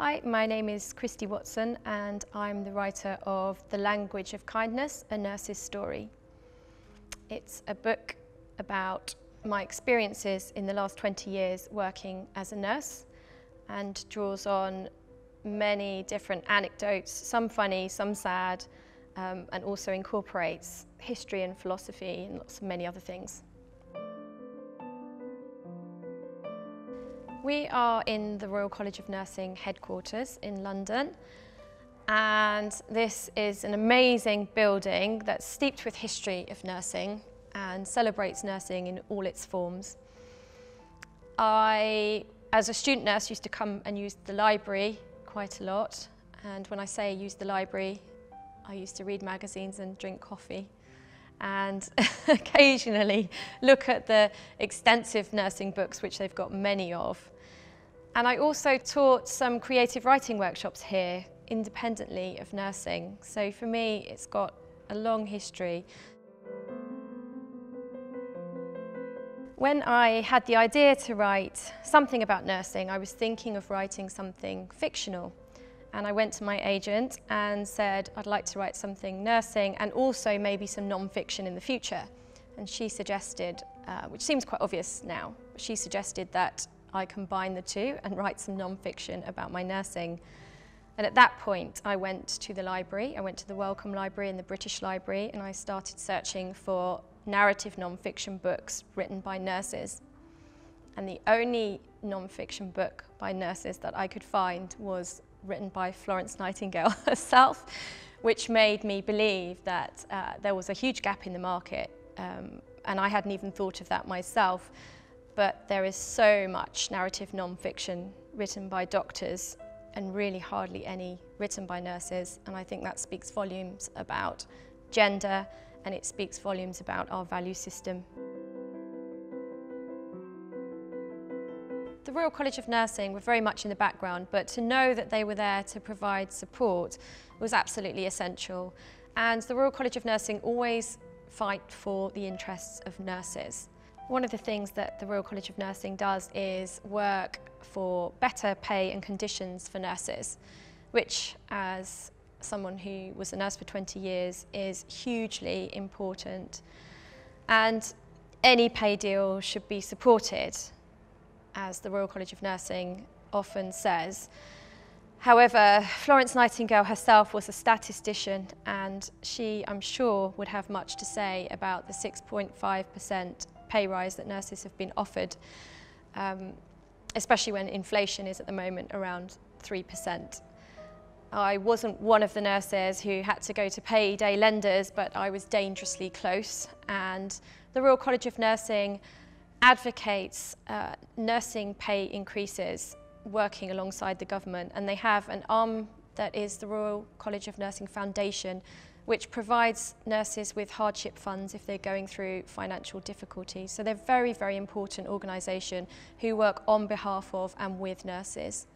Hi, my name is Christie and I'm the writer of The Language of Kindness, A Nurse's Story. It's a book about my experiences in the last 20 years working as a nurse and draws on many different anecdotes, some funny, some sad, and also incorporates history and philosophy and many other things. We are in the Royal College of Nursing headquarters in London, and this is an amazing building that's steeped with history of nursing and celebrates nursing in all its forms. I, as a student nurse, used to come and use the library quite a lot, and when I say use the library, I used to read magazines and drink coffee and occasionally look at the extensive nursing books, which they've got many of. And I also taught some creative writing workshops here, independently of nursing. So for me, it's got a long history. When I had the idea to write something about nursing, I was thinking of writing something fictional. And I went to my agent and said, I'd like to write something nursing and also maybe some non-fiction in the future. And she suggested, which seems quite obvious now, she suggested that I combine the two and write some non-fiction about my nursing. And at that point, I went to the library. I went to the Wellcome Library and the British Library, and I started searching for narrative non-fiction books written by nurses. And the only non-fiction book by nurses that I could find was written by Florence Nightingale herself, which made me believe that there was a huge gap in the market, and I hadn't even thought of that myself. But there is so much narrative non-fiction written by doctors and really hardly any written by nurses, and I think that speaks volumes about gender, and it speaks volumes about our value system. The Royal College of Nursing were very much in the background, but to know that they were there to provide support was absolutely essential. And the Royal College of Nursing always fight for the interests of nurses. One of the things that the Royal College of Nursing does is work for better pay and conditions for nurses, which, as someone who was a nurse for 20 years, is hugely important. And any pay deal should be supported, as the Royal College of Nursing often says. However, Florence Nightingale herself was a statistician, and she, I'm sure, would have much to say about the 6.5% pay rise that nurses have been offered, especially when inflation is at the moment around 3%. I wasn't one of the nurses who had to go to payday lenders, but I was dangerously close, and the Royal College of Nursing advocates nursing pay increases working alongside the government, and they have an arm that is the Royal College of Nursing Foundation, which provides nurses with hardship funds if they're going through financial difficulties. So they're a very, very important organisation who work on behalf of and with nurses.